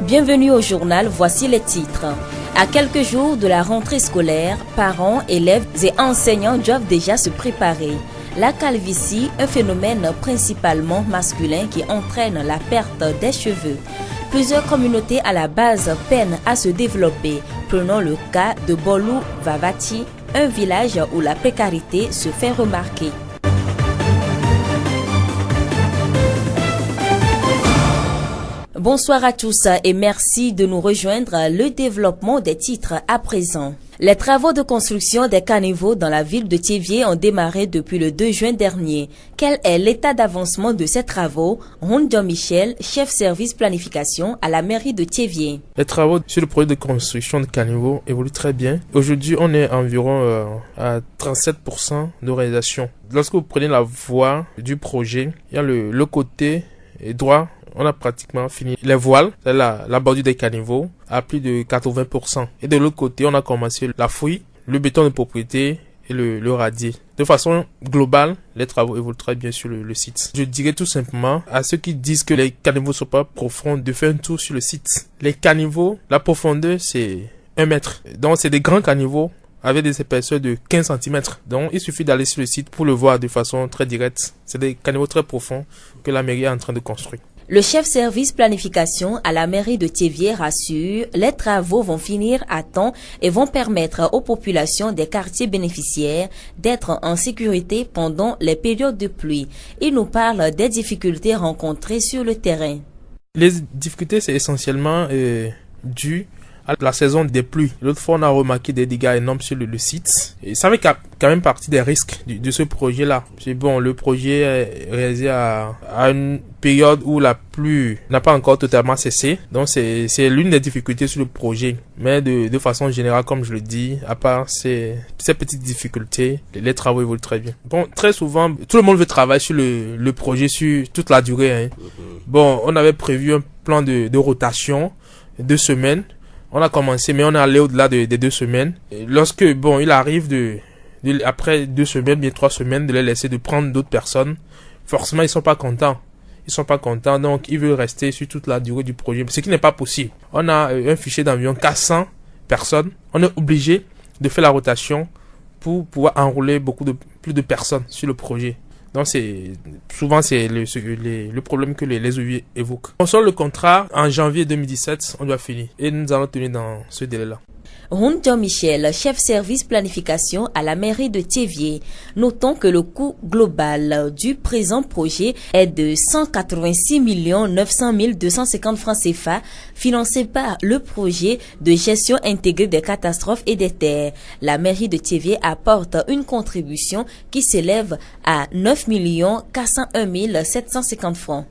Bienvenue au journal, voici les titres. À quelques jours de la rentrée scolaire, parents, élèves et enseignants doivent déjà se préparer. La calvitie, un phénomène principalement masculin qui entraîne la perte des cheveux. Plusieurs communautés à la base peinent à se développer. Prenons le cas de Bolou Vavati, un village où la précarité se fait remarquer. Bonsoir à tous et merci de nous rejoindre. Le développement des titres à présent. Les travaux de construction des caniveaux dans la ville de Thiévié ont démarré depuis le 2 juin dernier. Quel est l'état d'avancement de ces travaux? Rondion Michel, chef service planification à la mairie de Thiévié. Les travaux sur le projet de construction de caniveaux évoluent très bien. Aujourd'hui, on est environ à 37% de réalisation. Lorsque vous prenez la voie du projet, il y a le côté droit. On a pratiquement fini les voiles, la bordure des caniveaux, à plus de 80%. Et de l'autre côté, on a commencé la fouille, le béton de propriété et le radier. De façon globale, les travaux évoluent très bien sur le site. Je dirais tout simplement à ceux qui disent que les caniveaux ne sont pas profonds de faire un tour sur le site. Les caniveaux, la profondeur, c'est 1 mètre. Donc, c'est des grands caniveaux avec des épaisseurs de 15 cm. Donc, il suffit d'aller sur le site pour le voir de façon très directe. C'est des caniveaux très profonds que la mairie est en train de construire. Le chef service planification à la mairie de Thiévié rassure, les travaux vont finir à temps et vont permettre aux populations des quartiers bénéficiaires d'être en sécurité pendant les périodes de pluie. Il nous parle des difficultés rencontrées sur le terrain. Les difficultés, c'est essentiellement dû à la saison des pluies. L'autre fois, on a remarqué des dégâts énormes sur le site. Et ça fait quand même partie des risques de ce projet-là. C'est bon, le projet est réalisé à une période où la pluie n'a pas encore totalement cessé. Donc, c'est l'une des difficultés sur le projet. Mais de façon générale, comme je le dis, à part ces petites difficultés, les travaux évoluent très bien. Bon, très souvent, tout le monde veut travailler sur le projet sur toute la durée. Hein. Bon, on avait prévu un plan de rotation, 2 semaines. On a commencé, mais on est allé au-delà des 2 semaines. Et lorsque, il arrive après 2 semaines, bien 3 semaines, de les laisser de prendre d'autres personnes, forcément, ils sont pas contents. Donc ils veulent rester sur toute la durée du projet, ce qui n'est pas possible. On a un fichier d'environ 400 personnes. On est obligé de faire la rotation pour pouvoir enrôler plus de personnes sur le projet. Donc souvent c'est le problème que les ouvriers évoquent. On sort le contrat en janvier 2017, on doit finir et nous allons tenir dans ce délai-là. Rondion Michel, chef service planification à la mairie de Thiévié. Notons que le coût global du présent projet est de 186 900 250 francs CFA, financé par le projet de gestion intégrée des catastrophes et des terres. La mairie de Thiévié apporte une contribution qui s'élève à 9 401 750 francs.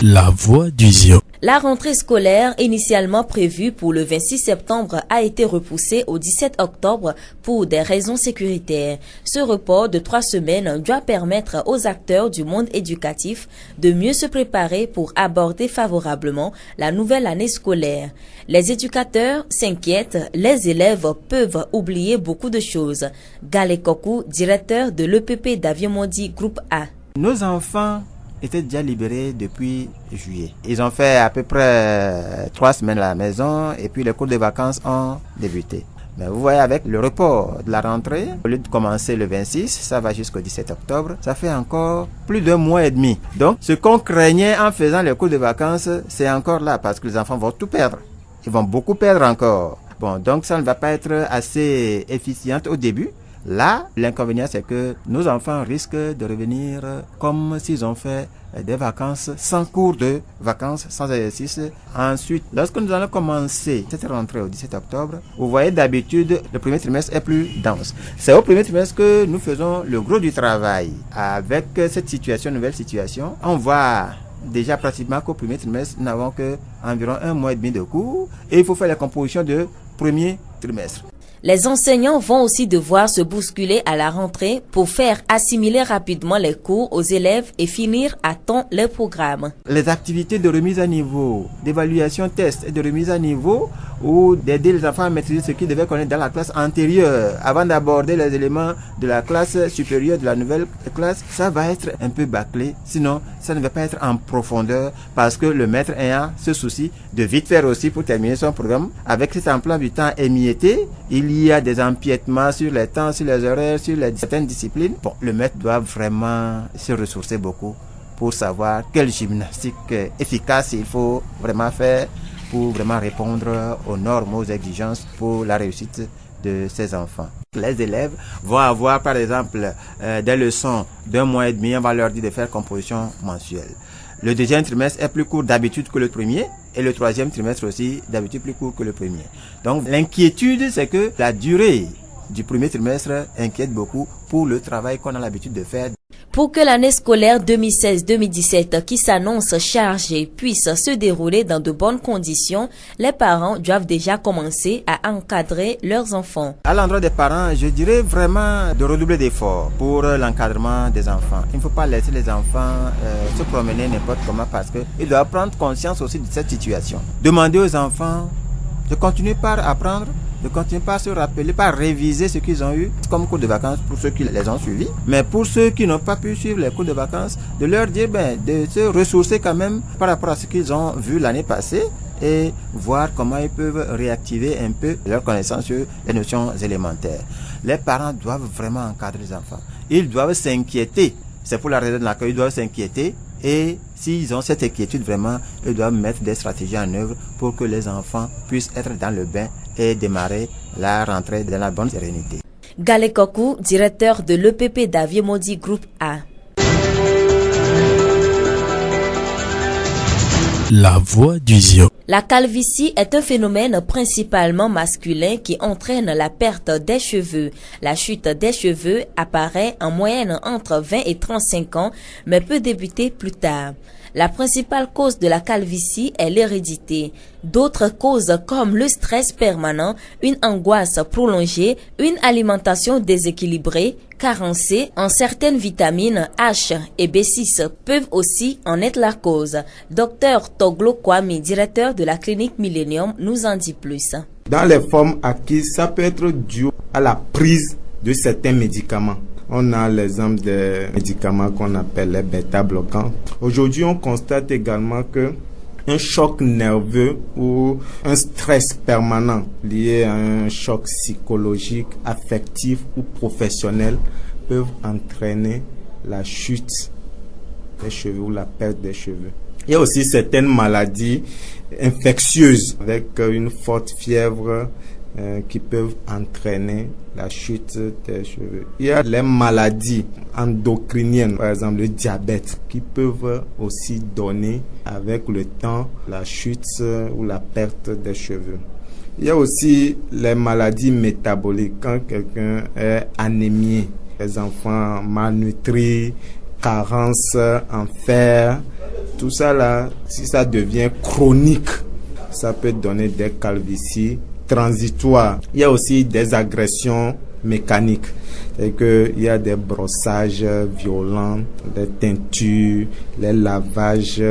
La voix du Zion. La rentrée scolaire initialement prévue pour le 26 septembre a été repoussée au 17 octobre pour des raisons sécuritaires. Ce report de 3 semaines doit permettre aux acteurs du monde éducatif de mieux se préparer pour aborder favorablement la nouvelle année scolaire. Les éducateurs s'inquiètent, les élèves peuvent oublier beaucoup de choses. Galé Kokou, directeur de l'EPP d'Aviomondi Groupe A. Nos enfants étaient déjà libérés depuis juillet. Ils ont fait à peu près 3 semaines à la maison et puis les cours de vacances ont débuté. Mais vous voyez, avec le report de la rentrée, au lieu de commencer le 26, ça va jusqu'au 17 octobre, ça fait encore plus d'1 mois et demi. Donc, ce qu'on craignait en faisant les cours de vacances, c'est encore là parce que les enfants vont tout perdre. Ils vont beaucoup perdre encore. Bon, donc ça ne va pas être assez efficient au début. Là, l'inconvénient, c'est que nos enfants risquent de revenir comme s'ils ont fait des vacances sans cours de vacances, sans exercice. Ensuite, lorsque nous allons commencer cette rentrée au 17 octobre, vous voyez d'habitude, le premier trimestre est plus dense. C'est au premier trimestre que nous faisons le gros du travail. Avec cette situation, nouvelle situation, on voit déjà pratiquement qu'au premier trimestre, nous n'avons qu'environ 1 mois et demi de cours et il faut faire la composition de premier trimestre. Les enseignants vont aussi devoir se bousculer à la rentrée pour faire assimiler rapidement les cours aux élèves et finir à temps les programmes. Les activités de remise à niveau, d'évaluation test et de remise à niveau ou d'aider les enfants à maîtriser ce qu'ils devaient connaître dans la classe antérieure avant d'aborder les éléments de la classe supérieure, de la nouvelle classe, ça va être un peu bâclé. Sinon, ça ne va pas être en profondeur parce que le maître ayant ce souci de vite faire aussi pour terminer son programme. Avec cet emploi du temps émietté, il y a des empiètements sur les temps, sur les horaires, sur certaines disciplines. Bon, le maître doit vraiment se ressourcer beaucoup pour savoir quelle gymnastique efficace il faut vraiment faire pour vraiment répondre aux normes, aux exigences pour la réussite de ses enfants. Les élèves vont avoir par exemple des leçons d'1 mois et demi, on va leur dire de faire composition mensuelle. Le deuxième trimestre est plus court d'habitude que le premier et le troisième trimestre aussi d'habitude plus court que le premier. Donc l'inquiétude, c'est que la durée du premier trimestre inquiète beaucoup pour le travail qu'on a l'habitude de faire. Pour que l'année scolaire 2016-2017 qui s'annonce chargée puisse se dérouler dans de bonnes conditions, les parents doivent déjà commencer à encadrer leurs enfants. À l'endroit des parents, je dirais vraiment de redoubler d'efforts pour l'encadrement des enfants. Il ne faut pas laisser les enfants se promener n'importe comment parce qu'ils doivent prendre conscience aussi de cette situation. Demander aux enfants de continuer par apprendre, de continuer par se rappeler, par réviser ce qu'ils ont eu comme cours de vacances pour ceux qui les ont suivis. Mais pour ceux qui n'ont pas pu suivre les cours de vacances, de leur dire de se ressourcer quand même par rapport à ce qu'ils ont vu l'année passée et voir comment ils peuvent réactiver un peu leur connaissance sur les notions élémentaires. Les parents doivent vraiment encadrer les enfants. Ils doivent s'inquiéter. C'est pour la raison de laquelle ils doivent s'inquiéter. Et s'ils ont cette inquiétude vraiment, ils doivent mettre des stratégies en œuvre pour que les enfants puissent être dans le bain et démarrer la rentrée dans la bonne sérénité. Galé Kokou, directeur de l'EPP d'Aviemodi Groupe A. La voix du Zion. La calvitie est un phénomène principalement masculin qui entraîne la perte des cheveux. La chute des cheveux apparaît en moyenne entre 20 et 35 ans, mais peut débuter plus tard. La principale cause de la calvitie est l'hérédité. D'autres causes comme le stress permanent, une angoisse prolongée, une alimentation déséquilibrée, carencée en certaines vitamines H et B6 peuvent aussi en être la cause. Dr Toglo Kwame, directeur de la clinique Millennium, nous en dit plus. Dans les formes acquises, ça peut être dû à la prise de certains médicaments. On a l'exemple des médicaments qu'on appelle les bêta-bloquants. Aujourd'hui, on constate également que un choc nerveux ou un stress permanent lié à un choc psychologique, affectif ou professionnel peuvent entraîner la chute des cheveux ou la perte des cheveux. Il y a aussi certaines maladies infectieuses avec une forte fièvre qui peuvent entraîner la chute des cheveux. Il y a les maladies endocriniennes, par exemple le diabète, qui peuvent aussi donner avec le temps la chute ou la perte des cheveux. Il y a aussi les maladies métaboliques, quand quelqu'un est anémié, les enfants malnutris, carence en fer, tout ça là, si ça devient chronique, ça peut donner des calvities transitoires. Il y a aussi des agressions mécaniques. C'est que il y a des brossages violents, des teintures, les lavages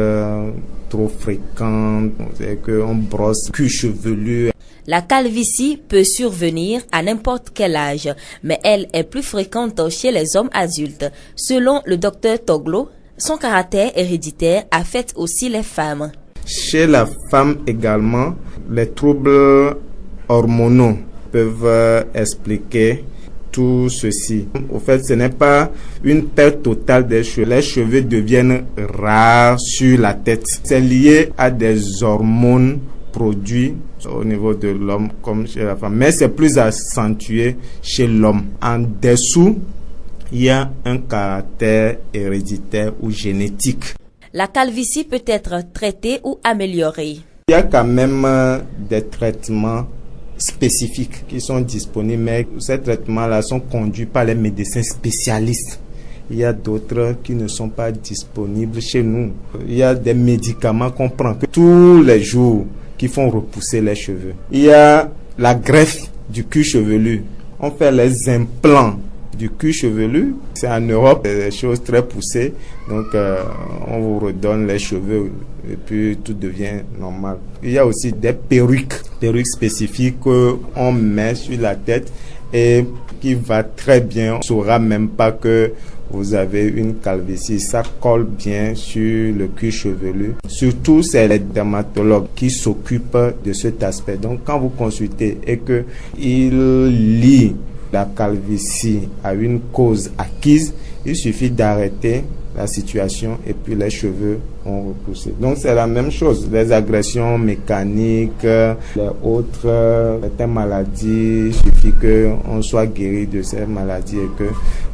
trop fréquents. C'est qu'on brosse cuir chevelu. La calvitie peut survenir à n'importe quel âge, mais elle est plus fréquente chez les hommes adultes. Selon le docteur Toglo, son caractère héréditaire affecte aussi les femmes. Chez la femme également, les troubles hormonaux peuvent expliquer tout ceci. Au fait, ce n'est pas une perte totale des cheveux. Les cheveux deviennent rares sur la tête. C'est lié à des hormones produits au niveau de l'homme comme chez la femme. Mais c'est plus accentué chez l'homme. En dessous, il y a un caractère héréditaire ou génétique. La calvitie peut être traitée ou améliorée. Il y a quand même des traitements spécifiques qui sont disponibles, mais ces traitements-là sont conduits par les médecins spécialistes. Il y a d'autres qui ne sont pas disponibles chez nous. Il y a des médicaments qu'on prend tous les jours qui font repousser les cheveux. Il y a la greffe du cuir chevelu. On fait les implants du cuir chevelu. C'est en Europe, des choses très poussées. Donc, on vous redonne les cheveux et puis tout devient normal. Il y a aussi des perruques spécifiques qu'on met sur la tête et qui va très bien. On ne saura même pas que vous avez une calvitie. Ça colle bien sur le cuir chevelu. Surtout, c'est les dermatologues qui s'occupent de cet aspect. Donc, quand vous consultez et que il lie la calvitie à une cause acquise, il suffit d'arrêter la situation et puis les cheveux ont repoussé. Donc c'est la même chose, les agressions mécaniques, les autres, certaines maladies, il suffit qu'on soit guéri de ces maladies et que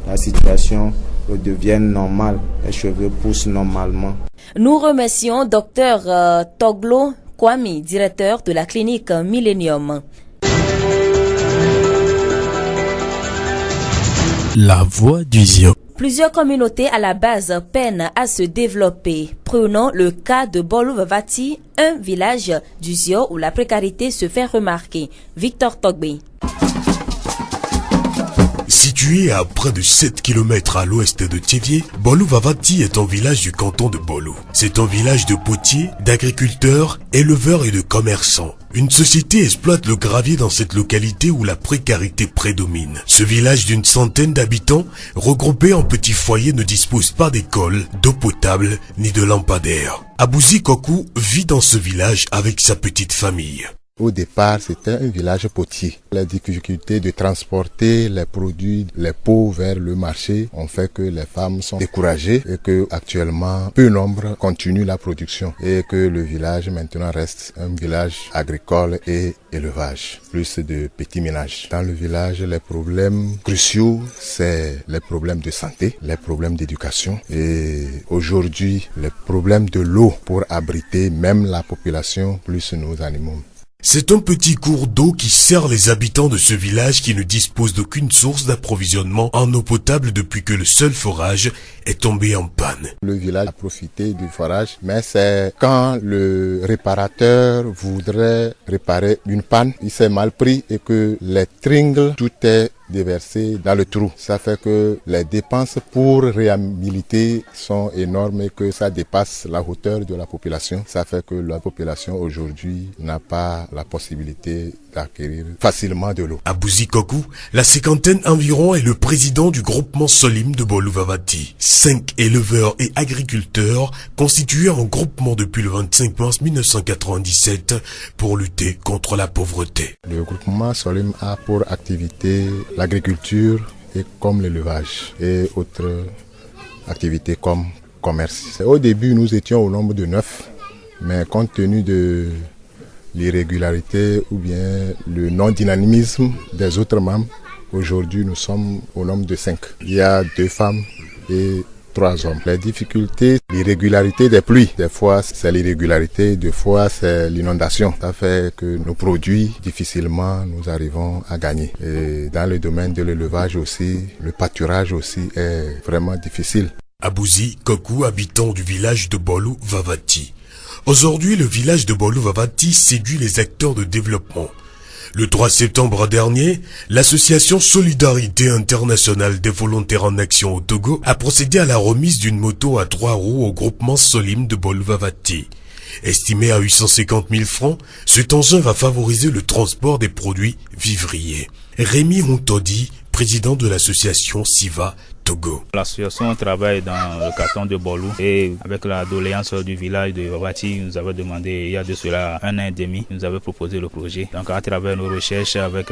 la situation redevienne normale, les cheveux poussent normalement. Nous remercions Dr Toglo Kwame, directeur de la clinique Millennium. La voix du Zion. Plusieurs communautés à la base peinent à se développer. Prenons le cas de Bolou-Vavati, un village du Zio où la précarité se fait remarquer. Victor Togbe. Situé à près de 7 km à l'ouest de Thiévié, Bolou-Vavati est un village du canton de Bolou. C'est un village de potiers, d'agriculteurs, éleveurs et de commerçants. Une société exploite le gravier dans cette localité où la précarité prédomine. Ce village d'une centaine d'habitants, regroupé en petits foyers, ne dispose pas d'école, d'eau potable, ni de lampadaires. Abouzi Kokou vit dans ce village avec sa petite famille. Au départ, c'était un village potier. Les difficultés de transporter les produits, les pots vers le marché ont fait que les femmes sont découragées et que actuellement, peu nombre continuent la production et que le village maintenant reste un village agricole et élevage, plus de petits ménages. Dans le village, les problèmes cruciaux, c'est les problèmes de santé, les problèmes d'éducation et aujourd'hui, les problèmes de l'eau pour abriter même la population plus nos animaux. C'est un petit cours d'eau qui sert les habitants de ce village qui ne dispose d'aucune source d'approvisionnement en eau potable depuis que le seul forage est tombé en panne. Le village a profité du forage, mais c'est quand le réparateur voudrait réparer une panne, il s'est mal pris et que les tringles, tout est déversé dans le trou. Ça fait que les dépenses pour réhabiliter sont énormes et que ça dépasse la hauteur de la population. Ça fait que la population aujourd'hui n'a pas la possibilité d'acquérir facilement de l'eau. Abouzi Kokou, la cinquantaine environ, est le président du groupement Solim de Bolou-Vavati. 5 éleveurs et agriculteurs constitués en groupement depuis le 25 mars 1997 pour lutter contre la pauvreté. Le groupement Solim a pour activité l'agriculture et comme l'élevage et autres activités comme commerce. Au début, nous étions au nombre de 9, mais compte tenu de l'irrégularité ou bien le non-dynamisme des autres membres, aujourd'hui nous sommes au nombre de 5. Il y a 2 femmes et 3 hommes. Les difficultés, l'irrégularité des pluies. Des fois c'est l'irrégularité, des fois c'est l'inondation. Ça fait que nos produits, difficilement nous arrivons à gagner. Et dans le domaine de l'élevage aussi, le pâturage aussi est vraiment difficile. Abouzi Kokou, habitant du village de Bolou-Vavati. Aujourd'hui, le village de Bolou-Vavati séduit les acteurs de développement. Le 3 septembre dernier, l'association Solidarité Internationale des Volontaires en Action au Togo a procédé à la remise d'une moto à 3 roues au groupement Solim de Bolou-Vavati. Estimé à 850 000 francs, cet engin va favoriser le transport des produits vivriers. Rémi Hontodi, président de l'association SIVA Togo. L'association travaille dans le canton de Bolou et avec la doléance du village de Vavati, nous avons demandé il y a de cela 1 an et demi, nous avons proposé le projet. Donc à travers nos recherches avec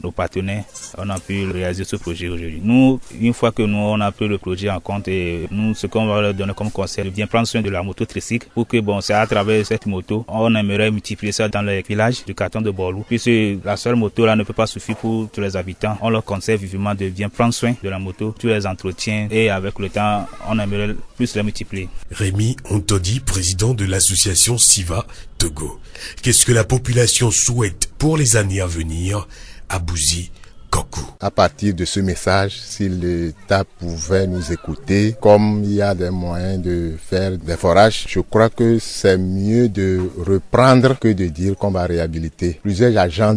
nos partenaires, on a pu réaliser ce projet aujourd'hui. Nous, une fois que nous on a pris le projet en compte et nous ce qu'on va leur donner comme conseil, bien prendre soin de la moto tricycle pour que c'est à travers cette moto, on aimerait multiplier ça dans les villages du canton de Bolou. Puisque la seule moto là ne peut pas suffire pour tous les habitants. On leur conseille vivement de bien prendre soin de la moto, tous les entretiens et avec le temps, on aimerait plus les multiplier. Rémi Hontodi, président de l'association SIVA Togo. Qu'est-ce que la population souhaite pour les années à venir? Abouzi Kokou. À partir de ce message, si l'État pouvait nous écouter, comme il y a des moyens de faire des forages, je crois que c'est mieux de reprendre que de dire qu'on va réhabiliter. Plusieurs agents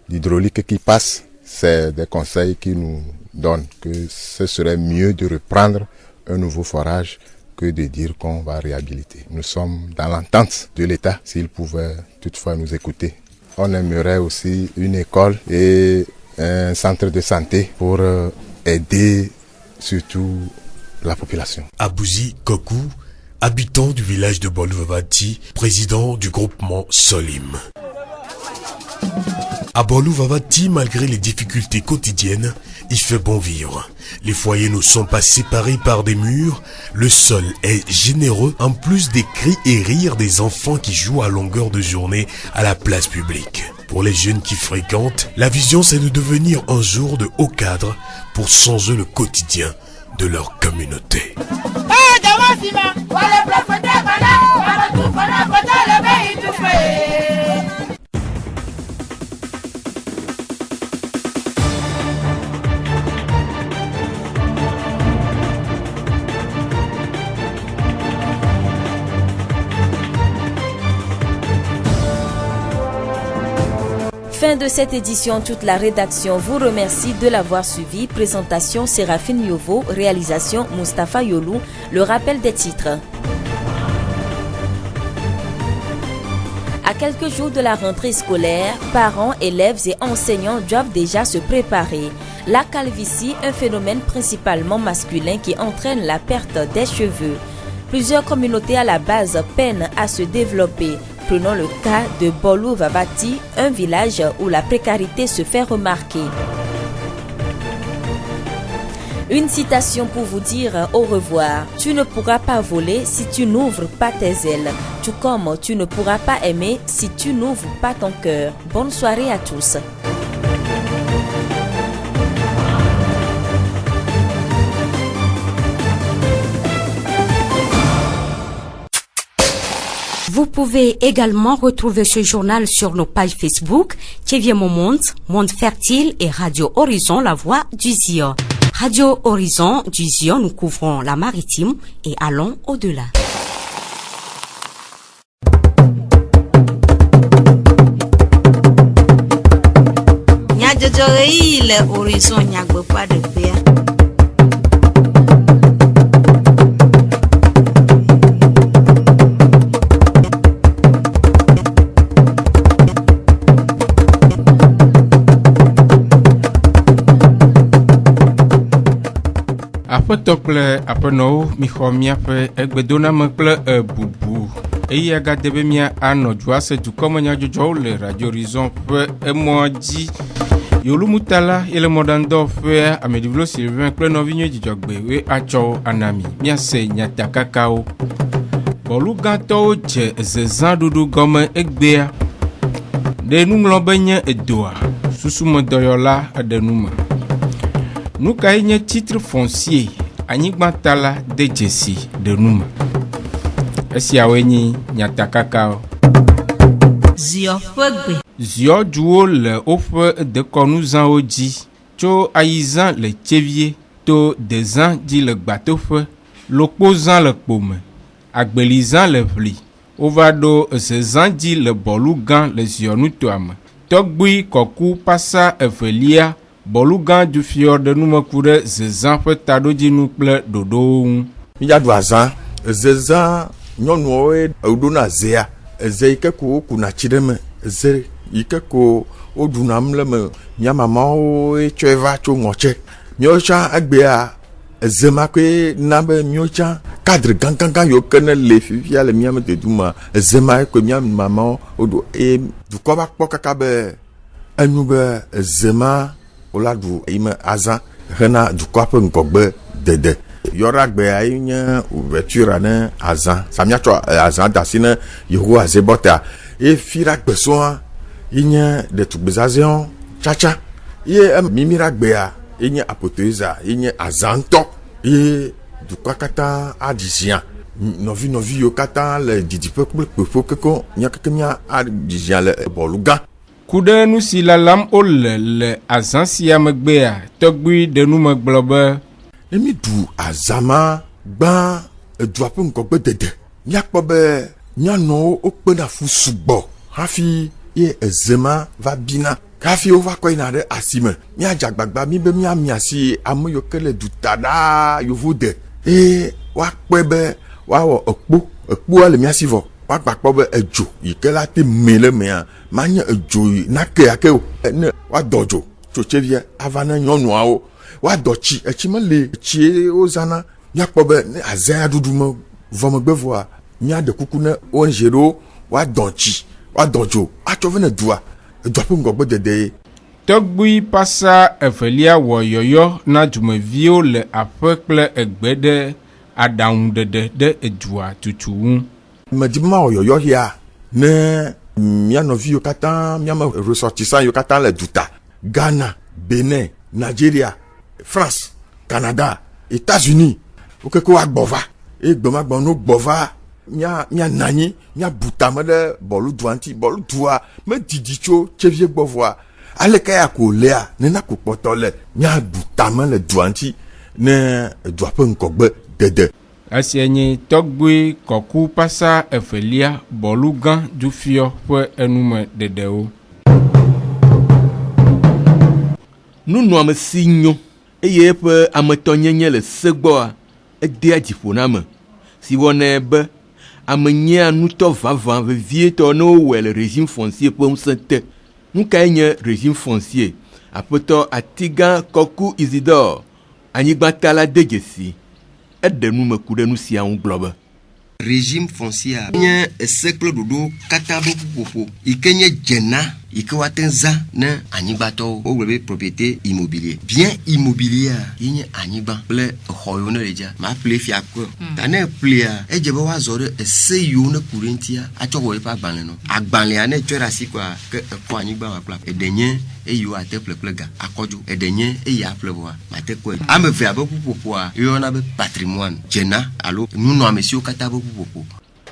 d'hydraulique qui passent, c'est des conseils qui nous donne, que ce serait mieux de reprendre un nouveau forage que de dire qu'on va réhabiliter. Nous sommes dans l'entente de l'État, s'il pouvait toutefois nous écouter. On aimerait aussi une école et un centre de santé pour aider surtout la population. Abouzi Kokou, habitant du village de Bolou Vavati, président du groupement Solim. À Bolou Vavati, malgré les difficultés quotidiennes, il fait bon vivre. Les foyers ne sont pas séparés par des murs, le sol est généreux, en plus des cris et rires des enfants qui jouent à longueur de journée à la place publique. Pour les jeunes qui fréquentent, la vision c'est de devenir un jour de haut cadre pour changer le quotidien de leur communauté. Fin de cette édition, toute la rédaction vous remercie de l'avoir suivi. Présentation Séraphine Yovo, réalisation Mustapha Yolou. Le rappel des titres. À quelques jours de la rentrée scolaire, parents, élèves et enseignants doivent déjà se préparer. La calvitie, un phénomène principalement masculin qui entraîne la perte des cheveux. Plusieurs communautés à la base peinent à se développer. Prenons le cas de Bolou Vavati, un village où la précarité se fait remarquer. Une citation pour vous dire au revoir. Tu ne pourras pas voler si tu n'ouvres pas tes ailes, tout comme tu ne pourras pas aimer si tu n'ouvres pas ton cœur. Bonne soirée à tous. Vous pouvez également retrouver ce journal sur nos pages Facebook, Tchévier Mon Monde, Monde Fertile et Radio Horizon, la voix du Zion. Radio Horizon du Zion, nous couvrons la maritime et allons au-delà. Le Horizon n'y a pas de paix. Aƒetɔ kple aƒenɔwo mixɔ míaƒe egbedoname kple bubu eye agade be mía anɔ dua se dukɔmenyadzɔdzɔwo le Radio Horizon ƒe emɔ dzi. Yolumutala ele mɔɖaŋudɔwɔƒea Ameɖivlo Sylvain kple nɔvinyo dzidzɔgbewoe atsɔ anami míase nyatakakawo. Bɔlugãtɔwo dze zezãɖuɖu gɔme egbea. Ɖe nuŋlɔ be nye edoa susumedɔyɔla eɖe nume. Nu kae nye titre foncier anyigbãtala de dzesi de nume. Esiawoe nye nyatakakawo. Zio ƒe gbe. Ziɔduwo le woƒe dekɔnuzãwo dzi tso ayizã le Tchévié to dezã dzi le Gbatoƒe, lokpozã le Kpome, agbelizã le Ʋli. Wova ɖo zezã dzi le Bɔlugã le Zionutoa me. Tɔgbui kɔku pasa evelia Bɔlugã du fiɔ ɖe numeku ɖe zezã ƒe taɖodzinu kple ɖoɖowo ŋu. Míaɖu azã, zezã nyɔnuwoe woɖona zea, eze yi ke ko wokuna tsi ɖe me, eze yi ke ko woɖuna nu le me, mía mamawoe tsɔe va tso ŋɔtse. Míawo tsã egbea eze ma koe na be míawo tsã cadre gãgãgã yiwo ke ne le fifia le mía me dedu ma, eze ma koe mía mamawo woɖo eye dukɔ va kpɔ kaka be enyu be eze ma wola ɖu yime azã hena dukɔa ƒe ŋgɔgbe dede. Yɔra gbea yi nye ouverture ne azã. Samia tsɔ azã da asi ne Yehowa zebɔta. Ye fira gbesoa yi nye ɖetugbezazɛwo tsatsa. Ye mimira gbea yi nye apotoiza yi nye azã ŋutɔ. Ye dukɔa katã aɖi zia. Nɔvi yiwo katã le didiƒe kple kpeƒo keko mía keke mía aɖi zia le Bɔlugã. Ku ɖe nu si lalam wole le azã sia megbea, tɔgbui ɖe nume gblɔ be ne mi ɖu azã ma gbã edua ƒe ŋgɔgbe dede, míakpɔ be míanɔwo wokpena fu sugbɔ hafi ye eze ma va bina. kafi wova kɔ yina ɖe asime míadze agbagba mi be míamiasi ame yiwo ke le duta ɖaa yovo de eye woakpɔe be woawɔ ekpoa le míasi vɔ woagba kpɔ be edzo yi ke la te me le mea manye edzo yi nake yake o ne woadɔ dzo tsotsevia ava ne nyɔnuawo woadɔ tsi etsi mele etsi wozana míakpɔ be ne azea ɖuɖu me vɔ megbe vɔa míaɖe kuku ne ONG ɖewo woadɔ tsi woadɔ dzo atsɔ ve ne dua edua ƒe ŋgɔgbe dede ye. Tɔgbui pasa evelia wɔ yɔyɔ na dumeviwo le aƒe kple egbe ɖe aɖaŋuɖeɖe ɖe edua tutu ŋu. Medi ma wɔ yɔyɔ ya ne mía nɔviwo katã míame ressortissants yiwo katã le duta Ghana, Benin, Nigeria, France, Canada, États-Unis wo keke woagbɔ va eye gbemagbɔ no gbɔ va mía nanyi mía butame ɖe bɔludua ŋuti bɔludua medidi tso tsevie gbɔ vɔa aleke ya ko lea nena ko kpɔtɔ le mía butame le dua ŋuti ne dua ƒe ŋgɔgbe dede. Esia nye tɔgbui kɔku pasa evelia bɔlu gã dufiɔ ƒe enume dedewo. Nunɔamesi nyo eye eƒe ametɔnyenye le segbɔa edea dziƒo na me si wɔnɛ be ame nyea nutɔ vavã vevietɔ ne wowɔe le régime foncier ƒe ŋusẽ te. Nu kae nye régime foncier? Aƒetɔ Atigã Kɔku Isidore anyigba la de dzesi eɖe nume ku ɖe nu sia ŋu gblɔ be régime foncier nye esekple ɖoɖo katã be ƒuƒoƒo yi ke nye dzena yi ke woate za ne anyigbatɔwo wogblɔ be propriété immobilier bien immobilier yi nye anyigba kple exɔ yiwo ne le dzia maƒle fia kɔ ta ne ƒlea edze be woazɔ ɖe ese yiwo ne ku ɖe ŋutia atsɔ wɔ eƒe agbalẽ no agbalẽa ne tsɔe ɖe asi koa ke ekɔ anyigba ma kpla eɖe nye eyiwo ate ƒle kple ga akɔdzo eɖe nye eyi aƒle vɔa mate kɔe ame eve abe ƒuƒoƒoa yɔna be patrimoine dzena alo nunɔamesiwo katã be ƒuƒoƒo.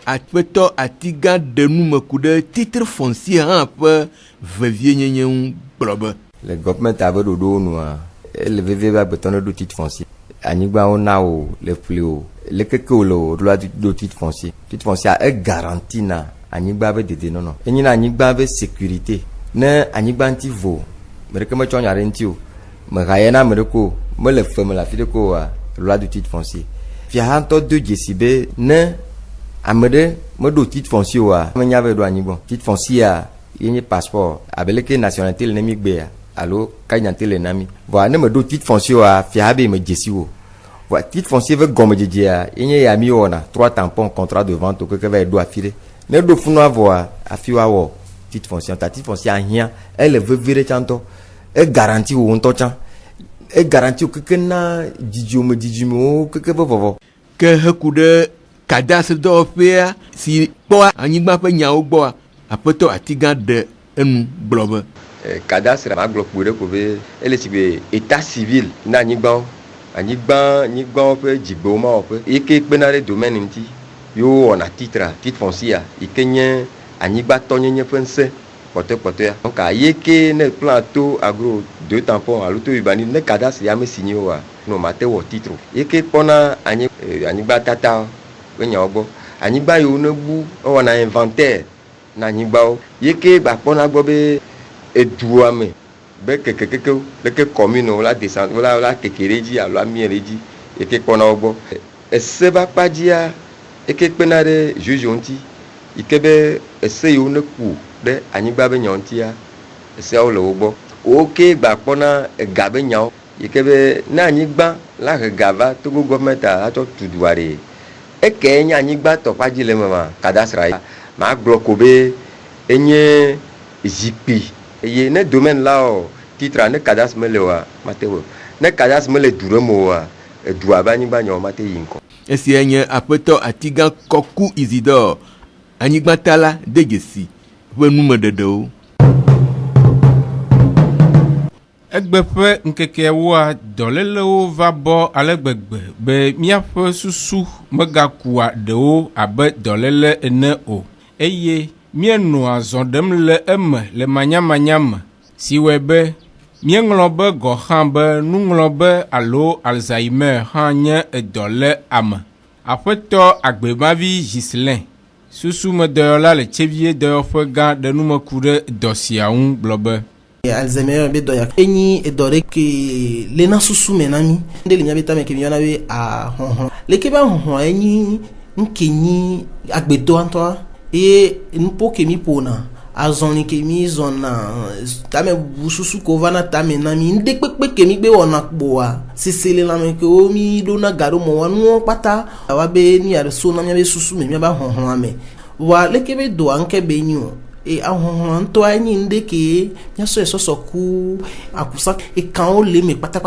Aƒetɔ Atigã ɖe nume ku ɖe titre foncier hã ƒe vevienyenye ŋu gblɔ be le gɔvmɛnt abe ɖoɖowo nua ele vevie be agbetɔ ne ɖo titre foncier anyigbawo na wo le ƒli o le keke wo le o ɖo titre foncier garanti na anyigba be dedienɔnɔ enye na anyigba be sécurité ne anyigba ŋuti vo me ɖeke metsɔ nya ɖe ŋuti o meha ye na ame ɖeke o mele fe me le afi ɖeke oa lɔa do titre foncier fiaha ŋutɔ do dzesi be ne ame ɖe meɖo titre foncier oa menya be ɖo anyigba titre foncier ye nye passeport abeleke nationalité le ne mi gbea alo kanyate le na mi vɔa ne meɖo titre foncier oa fiaha be me dzesi o vɔa titre foncier ve gɔmedzedzea ye nye ya mi wɔna 3 tampons contrat de vente o keke va yi ɖo afi ɖe ne ɖo funua vɔa afi woawɔ titre foncier ta titre foncier ahia ele vevie ɖe tsã ŋutɔ garanti wo ŋutɔ tsã garanti wo keke na dzidzimewo keke be vɔvɔ ke heku ɖe cadastre dɔwɔƒea si kpɔa anyigba ƒe nyawo gbɔa aƒetɔ Atigã ɖe enu gblɔ be cadastre ma gblɔ kpo ɖe ko be ele si be état civil na anyigbawo ƒe dzigbewo ma wɔƒe yi ke kpena ɖe domaine ŋuti yo wɔna titre foncier yi ke nye anyigbatɔnyenye ƒe ŋusẽ kpɔtɔkpɔtɔa donc ye ke ne plan to agro 2 tampons alo to urbanisme ne cadastre ya me signé oa no mate wɔ titre ye ke kpɔna anyigba tata ƒe nyawo gbɔ anyigba yiwo ne bu ewɔna inventaire na anyigbawo ye ke gba kpɔna gbɔ be edua me be kekekekewo leke commune la descendre la keke ɖe dzi alo amie ɖe dzi ye ke kpɔna wo gbɔ ese ƒe akpadzia ye ke kpena ɖe juge ŋuti yi ke be ese yiwo ne ku ɖe anyigba be nyawo ŋutia eseawo le wo gbɔ wo ke gba kpɔna ega be nyawo yi ke be ne anyigba la he ga va togo gɔvmɛnt atsɔ tu dua ɖe eke nye anyigba tɔ ƒe adzi le me ma cadastre ma gblɔ ko be enye zikpui eye ne domaine la o titre ne cadastre me le oa mate wo ne cadastre me le du ɖe me oa edua be anyigba nyawo mate yi ŋkɔ. Esia nye aƒetɔ Atigã Kɔku Isidore anyigbata de dzesi ƒe numeɖeɖewo. Egbe ƒe ŋkekewoa dɔlélewo va bɔ ale gbegbe be míaƒe susu megakua ɖewo abe dɔléle ene o eye míenɔa zɔ ɖem le eme le manyamanya me si wɔe be míeŋlɔ be gɔxã be nuŋlɔ be alo Alzheimer hã nye edɔle ame. Aƒetɔ Agbemavi Gislin susumedɔyɔla le tsevie dɔyɔƒe gã ɖe nume ku ɖe dɔ sia ŋu gblɔ be Alzheimer be doya enyi edore ke lena susu menami ndeli nyabeta me ke miona be a honhon le ke ba honhon enyi nkenyi agbeto anto e npo ke mi pona azoni ke mi zona tame bususu ko vana tame na mi nde pepe ke mi gbe wona poa sisele na me ke o mi do na garo mo wanu pata wa be ni ar so na mi be susu me mi ba honhon ame wa le ke be do anke be nyu e ahonhon to anyi nde ke nya so soku akusa e kan o le me pata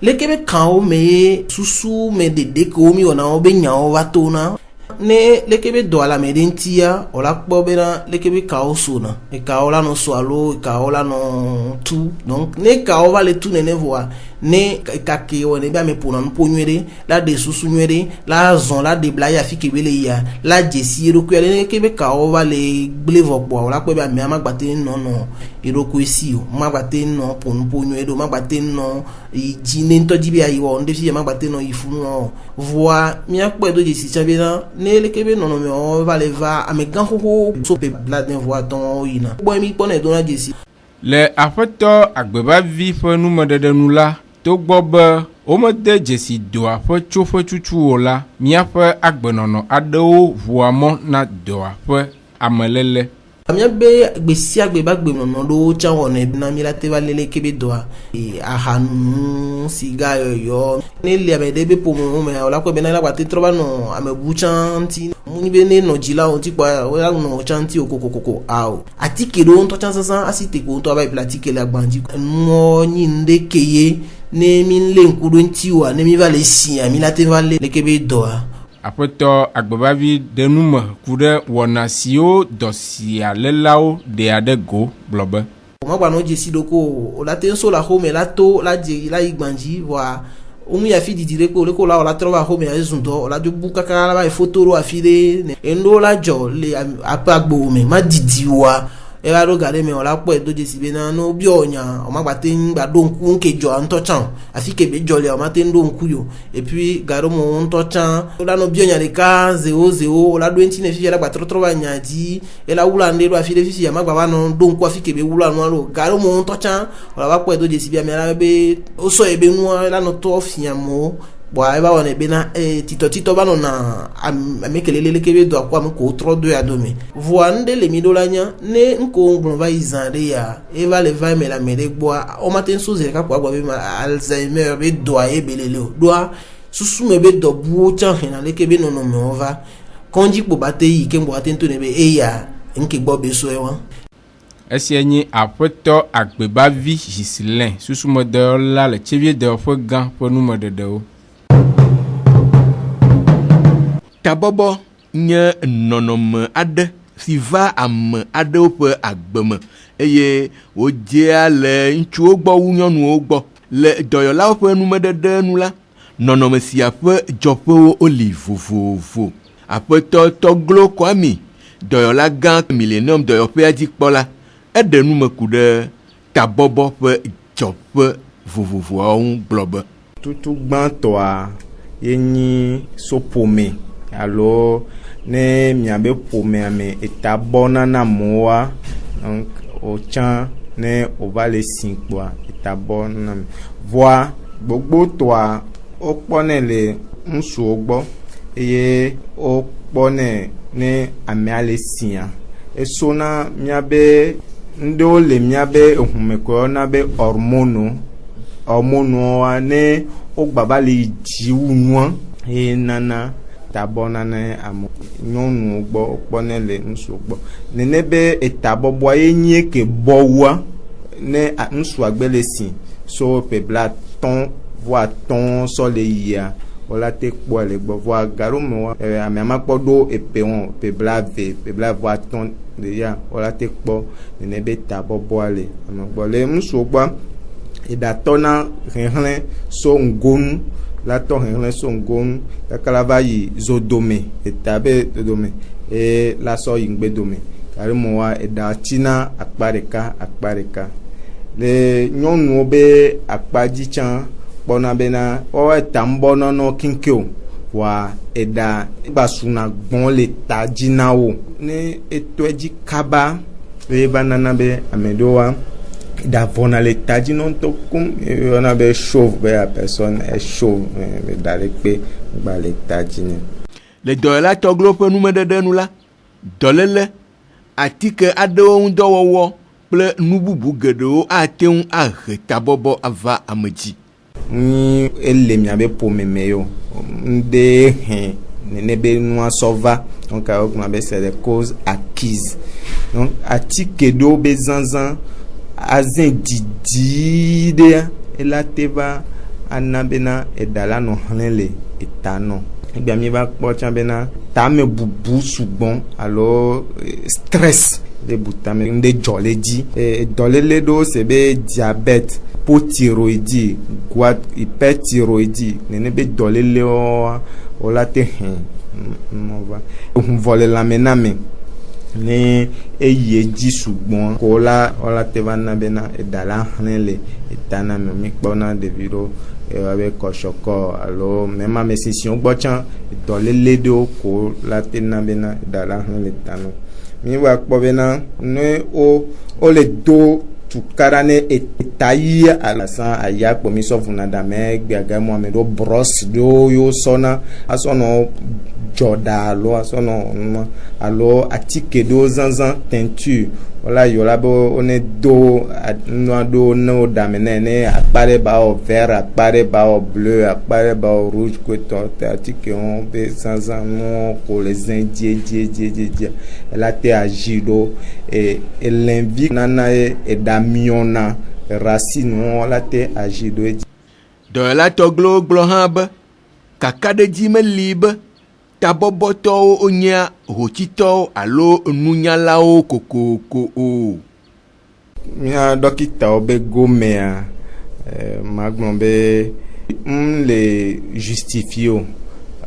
le ke be kan o me susu me de ko mi wona o be nya o wa to na ne lekebe do ala medentia ola kpobena lekebe kaosona e kaola no swalo e kaola no tu donc ne kaola le tu nene voa ne kake woni ba me pona no ponwere la de susu nwere la zon la de blaya fi kebele ya la jesi roku ele ne kebe kaola le blevo po ola kpobe me amagbate no iroko esi o magbate no ponu ponwere do magbate no ijine nto jibi ayiwo nde fi magbate no ifunu no voa mi akpo do jesi chabena ne lekebe no me o va le va amegan koko so pe bladen voa ton ina boy mi pone do na jesi le afeto agbeba vi fe numedede nu la to gbɔ be womede dzesi doa ƒe tsoƒe tsutsuwo la míaƒe agbenono aɖewo ʋua mɔ na doa ƒe amelele. Miabe gbesia gbeba gbenono ɖewo tsã wɔnɛ na mi la te va lele kebe doa ahanu siga yɔyɔ ne le ame ɖe be ƒomo me wòla kɔ bena la gbate trɔ va nɔ amebu tsã ŋuti mu be ne nɔ dzilawo ŋuti kpɔa wòla nɔ tsã ŋuti o kokokoko awo atike ɖewo ŋutɔ tsã sãsã asi te ko ŋutɔ ava yi ple atike le agbadzi nuɔ nyi ŋɖe ke ye ne mi le ŋku ɖo ŋuti oa ne mi va le si mi la te va le kebe doa. Aƒetɔ agbebavi denume ku ɖe wɔna siwo dɔ sia lélawo ɖea ɖe go gblɔ be. Magbanɔ dzesi ɖo ko o la te ŋso la xɔme la to la dze la yi gbadzi voa omu ya fi didi ɖe ko le ko la o la trɔ va xɔme la zun dɔ o la dzo bu kaka la va yi foto ɖo afi ɖe enuwo la dzɔ le aƒe agbo me ma didi oa eva ɖo ga ɖe me o la kpɔe do dzesi bena no biɔ nya o ma gbate ŋgba ɖo ŋku ŋke dzɔ ŋutɔ tsã afi ke be dzɔ lia o ma te ɖo ŋku yo et puis ga ɖo mo ŋutɔ tsã o la no biɔ nya ɖeka 0-0 o la ɖo eŋti ne fifi la gba trɔtrɔ va nya dzi e la wula ŋɖe ɖo afi ɖe fifi ma gba va no ɖo ŋku afi ke be wula nua ɖo ga ɖo mo ŋutɔ tsã o la va kpɔe do dzesi bia me la be o sɔ ye be nua la no tɔ fia mo bɔn eba wɔna bena titɔ va nɔna ame kelele kebe do akɔ ame ko trɔ do ya do me voa ŋɖe le mi ɖo la nya ne ŋko ŋgblɔ va yi zã ɖe ya eva le va me le ame ɖe gbɔa o ma te ŋso zi ɖeka ko agbɔ be Alzheimer be dɔa ye belele o ɖoa susu me be dɔ buwo tsã hena le kebe nɔnɔmewo va kɔndzi kpo ba te yi ke ŋgɔ ate ŋto ne be eya ŋke gbɔ be so ye wa. Esia nye aƒetɔ agbebavi Giselin susumedɔla le Tseviedewɔƒe gã ƒe numeɖeɖewo. Tabɔbɔ nye nɔnɔme aɖe si va ame aɖewo ƒe agbeme eye wodzea le ŋutsuwo gbɔ wu nyɔnuwo gbɔ le dɔyɔlawo ƒe numeɖeɖe nu la nɔnɔme sia ƒe dzɔƒewo woli vovovo. Aƒetɔ Tɔglo Kwame dɔyɔla gã Millennium dɔyɔƒea dzikpɔla eɖe numeku ɖe tabɔbɔ ƒe dzɔƒe vovovoawo ŋu gblɔ be. Tutu gbãtɔa ye nyi sopome alo ne miabe ƒomea me eta bɔna na amewoa donc o tsã ne o va le si kpoa eta bɔna na me voa gbogbotɔa wokpɔnɛ le ŋutsuwo gbɔ eye wokpɔnɛ ne amea le sia esona miabe ŋɖewo le miabe ehume ko yɔna be hormonoa ne wogba va le dziwu nua eye nana tabɔna ne ame nyɔnuwo gbɔ kpɔnɛ le ŋutsuwo gbɔ nene be etabɔbɔa ye nye ke bɔwua ne ŋutsua gbe le si so pe bla tɔn voa tɔn sɔ le yia wòla te kpɔe le gbɔ voa gaɖo me wa ame ma kpɔ ɖo epe wɔn pe bla voa tɔn le ya wòla te kpɔ nene be tabɔbɔa le ame gbɔ le ŋutsuwo gbɔ eɖatɔna xexlẽ so ŋgonu la tɔ xexlẽ so ŋgonu kaka la va yi zodome eta be zodome eye la sɔ yi ŋgbedome gaɖo me wa eɖa tina akpa ɖeka le nyɔnuwo be akpa dzi tsã kpɔna bena wɔwɔ eta ŋbɔnɔnɔ kinkeo wa eɖa egba suna gbɔn le ta dzi na wo ne etɔe dzi kaba eye va nana be ame ɖewoa d'avona le tadji non to kum on a be chauve be la personne est chauve mais d'alekpe ba le tadji ne le dola toglo pe nu medede nu la dolele atike adewo ndɔwɔwɔ kple nububu geɖewo ate ŋu ahe tabobo ava ameji ni ele miabe pomeme yo nde he nene be nua sova donc on appelle c'est des causes acquises donc atike do be zanzan azen didi de elateva anabena edala no hanle etano egba mi ba kpo chambena tame bubu sugbon alors stress de butame nde joledi dolele do sebe diabète hypothyroïdie guat hyperthyroïdie nene be dolele o la te on va on vole la mename ni eyeji sugbon ko la ola te vanna bena edala hanle etana mi kpona devido avec koshoko alors même ma session gbochan dolele do ko la te na bena edala hanle tano mi wa kpobena ne o le do tukarane etayi ala san aya kpomi sofuna da me gbaga mo me do brosse do yo sona asono joda lo asono alo atike do zanzan teinture wala yo labo one do no da menene apare ba o vert apare ba o bleu apare ba o rouge ko to atike on be zanzan no ko les indie ela te agido et l'invite nana e damiona racine wala te agido do la toglo glohambe kakade jime libe taboboto onya hochito alo nunyalao kokoko o mia dokita obe gomea magbombe le justifio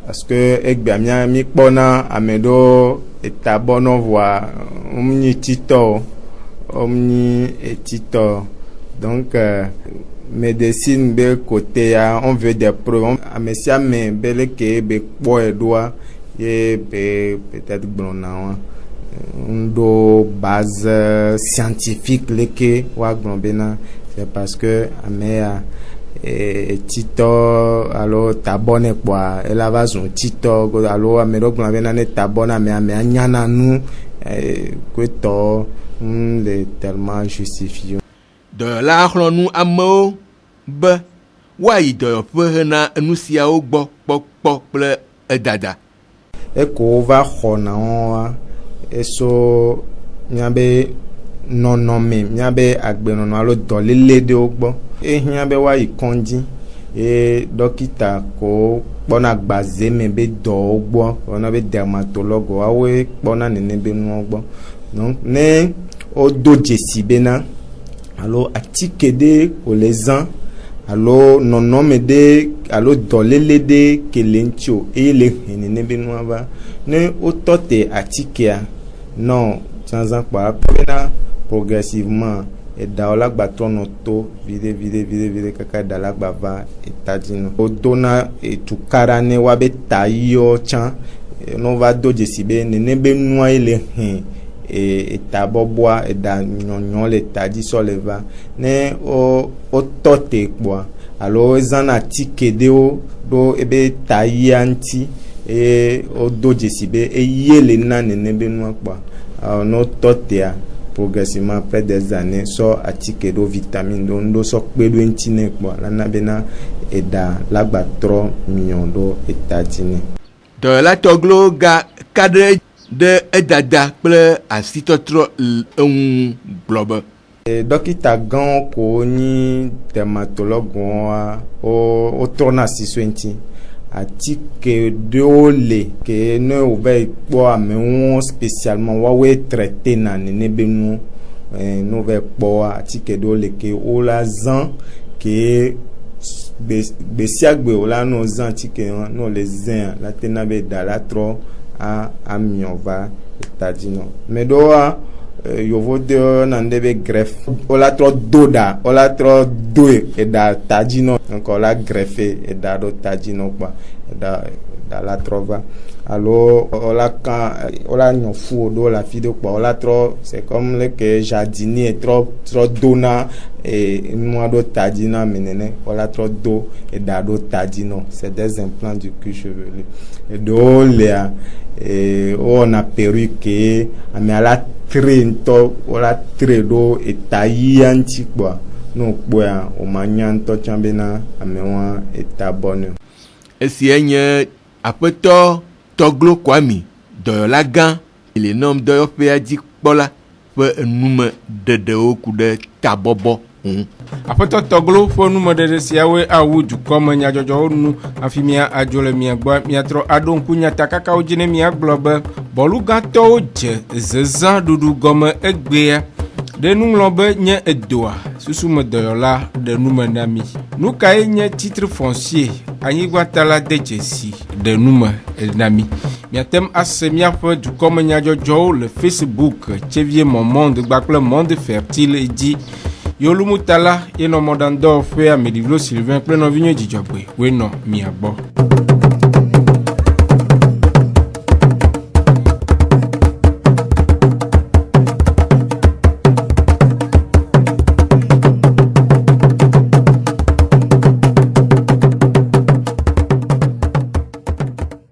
parce que egba mia mi kpona amedo etabono voa omni tito omni etito donc médecine be côté ya on veut des preuves amesia me bele ke be kpo edoa ye be peut-être blona ndo base scientifique leke wa glombena c'est parce que amea tito alors tabone kwa elava son tito alors amero glombena ne tabona me anyana nu kweto le tellement justifié de la chlonu amo be wa ido pe na nusiawo gbo popo ple edada eko va khona wa eso nyabe nonome nyabe agbenono alo dolele de ogbo nyabe wa ikonji dokita ko bona gbaze me be do ogbo ona be dermatologue awe bona nene be nu ogbo donc ne o doje sibena alo atike de olezan alo nonome de alo dolele de kelencho ele henene benuava ne otote atike non chanzan kwa pena progressivement et daola gbatono to vide kaka dala gbava etadino odona etukara ne wabe tayo chan no va doje sibe nene benua ele hen etaboboa eda nyonyon le tadi soleva ne o tote kwa alo ezana tikede o do ebe tayanti o doje sibe yele na nene benua kwa no tote a progressivement après des années so atikedo vitamine do so kpedo entine kwa lana bena eda lagbatro miondo etadine de la toglo ga cadre de edada kple asitotro blobe dokita gan ko ni dermatologue o tourna siswenti atike de ole ke ne obe po ame spécialement wa we traiter na ne benu no ve po atike de ole ke o la zan ke besiagbe o la no zan atike no les zan la tenabe dala tro a miova etadino medoa yovo de nandebe greffe ola tro doda ola tro doe eda tadino donc ola greffe eda do tadino kwa eda la trova alors on la non fou do la fille de quoi on la trop c'est comme le que jardinier trop donna et moi do tadina menene on la trop do et dado tadino c'est des implants du cuir chevelu et do là et on a perruque mais à la trento on la tredo et taille anti quoi non quoi o manyanto chambena amewa eta bonne esi enye apeto Toglo Kwami de la gan il est nom de pe di kpola pe nume de oku de tabobo apeto Toglo fo nume de siawe awu du comme nya jojo nu afimia ajole mia gba mia tro adon kunya takaka ojine mia globe bolu gato je zezan dudu gomme egbe de nous l'ombe nye edoa susume doyola de nous menami nous kay nye titre foncier anyigwa tala de jesi de nous nami miatem asemia fo du comme nya jojo le Facebook Tchevie mon monde gbakle monde fertile et dit yolumutala eno modando fe amedivlo Sylvain plein no vinyo dijobwe we no miabo